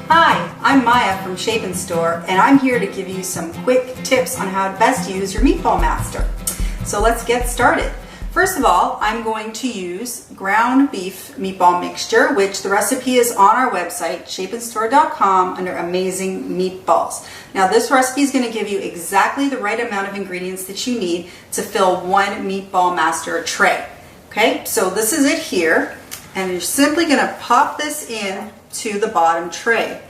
Hi, I'm Maya from Shape+Store, and I'm here to give you some quick tips on how to best use your meatball master. So let's get started. First of all, I'm going to use ground beef meatball mixture, which the recipe is on our website, Shape+Store.com, under Amazing Meatballs. Now this recipe is going to give you exactly the right amount of ingredients that you need to fill one meatball master tray. Okay, so this is it here, and you're simply going to pop this in to the bottom tray.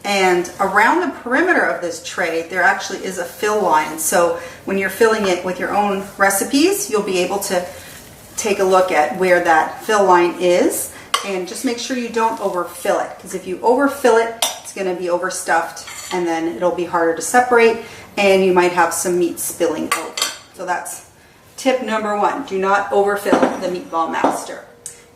And around the perimeter of this tray, there actually is a fill line. So when you're filling it with your own recipes, you'll be able to take a look at where that fill line is. And just make sure you don't overfill it, because if you overfill it, it's going to be overstuffed, and then it'll be harder to separate, and you might have some meat spilling over. So that's tip number one. Do not overfill the meatball master.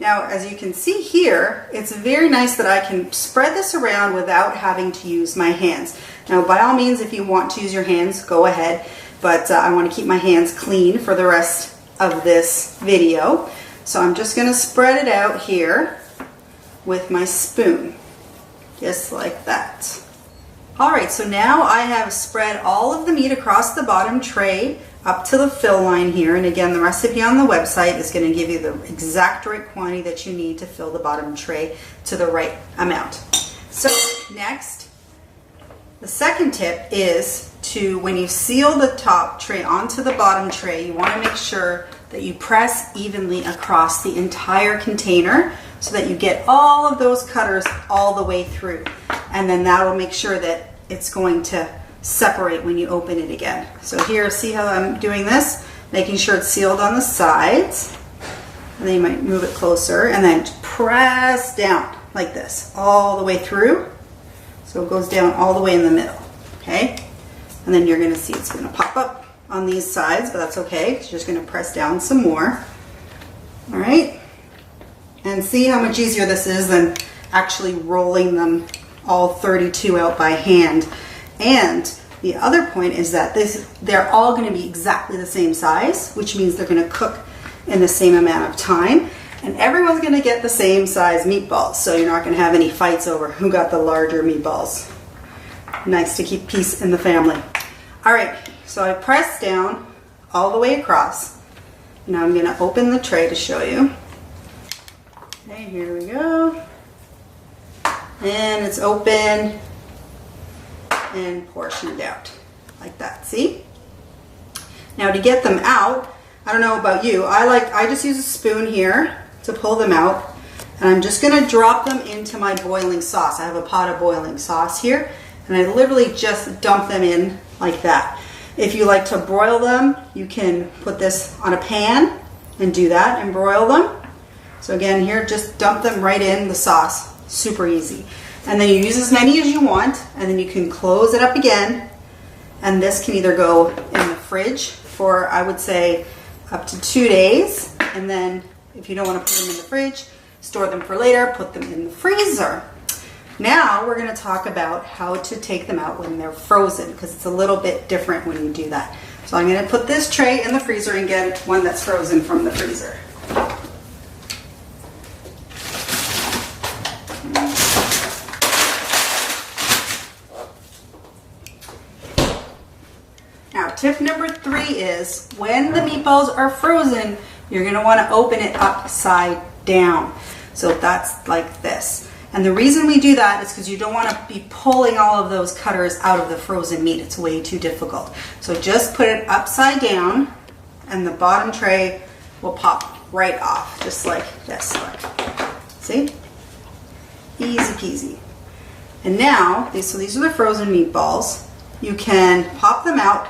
Now, as you can see here, it's very nice that I can spread this around without having to use my hands. Now, by all means, if you want to use your hands, go ahead, but I want to keep my hands clean for the rest of this video. So I'm just going to spread it out here with my spoon, just like that. Alright, so now I have spread all of the meat across the bottom tray up to the fill line here, and again, the recipe on the website is going to give you the exact right quantity that you need to fill the bottom tray to the right amount. So next, the second tip is to, when you seal the top tray onto the bottom tray, you want to make sure that you press evenly across the entire container so that you get all of those cutters all the way through, and then that will make sure that it's going to separate when you open it again. So here, see how I'm doing this? Making sure it's sealed on the sides. And then you might move it closer and then press down like this all the way through. So it goes down all the way in the middle. Okay? And then you're going to see it's going to pop up on these sides, but that's okay. You're just going to press down some more. Alright? And see how much easier this is than actually rolling them all 32 out by hand. And the other point is that they're all going to be exactly the same size, which means they're going to cook in the same amount of time. And everyone's going to get the same size meatballs, so you're not going to have any fights over who got the larger meatballs. Nice to keep peace in the family. Alright, so I pressed down all the way across. Now I'm going to open the tray to show you. Okay, here we go. And it's open and portioned out like that. See? Now to get them out, I don't know about you, I just use a spoon here to pull them out, and I'm just going to drop them into my boiling sauce. I have a pot of boiling sauce here, and I literally just dump them in like that. If you like to broil them, you can put this on a pan and do that and broil them. So again, here, just dump them right in the sauce. Super easy. And then you use as many as you want, and then you can close it up again, and this can either go in the fridge for, I would say, up to 2 days, and then if you don't want to put them in the fridge, store them for later, put them in the freezer. Now we're going to talk about how to take them out when they're frozen, because it's a little bit different when you do that. So I'm going to put this tray in the freezer and get one that's frozen from the freezer. Now, tip number 3 is, when the meatballs are frozen, you're going to want to open it upside down. So that's like this. And the reason we do that is because you don't want to be pulling all of those cutters out of the frozen meat. It's way too difficult. So just put it upside down, and the bottom tray will pop right off, just like this. See? Easy peasy. And now, so these are the frozen meatballs. You can pop them out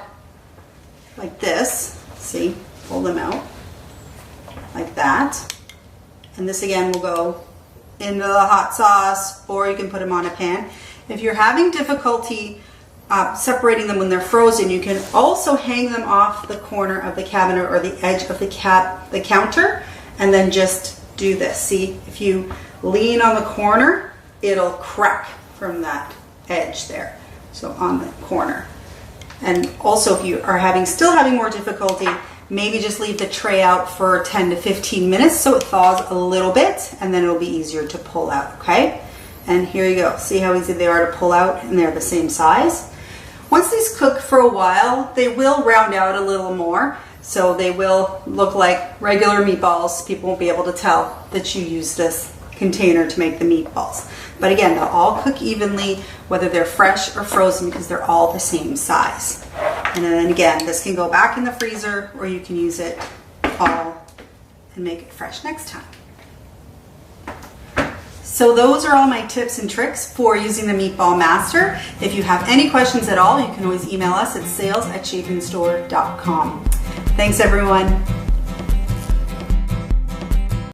like this. See? Pull them out like that. And this again will go into the hot sauce, or you can put them on a pan. If you're having difficulty separating them when they're frozen, you can also hang them off the corner of the cabinet or the edge of the counter, and then just do this. See? If you lean on the corner, it'll crack from that edge there. So on the corner. And also, if you are still having more difficulty, maybe just leave the tray out for 10 to 15 minutes so it thaws a little bit, and then it'll be easier to pull out, okay? And here you go. See how easy they are to pull out, and they're the same size. Once these cook for a while, they will round out a little more. So they will look like regular meatballs. People won't be able to tell that you use this container to make the meatballs. But again, they'll all cook evenly, whether they're fresh or frozen, because they're all the same size. And then again, this can go back in the freezer, or you can use it all and make it fresh next time. So those are all my tips and tricks for using the Meatball Master. If you have any questions at all, you can always email us at sales@shape+store.com. Thanks everyone.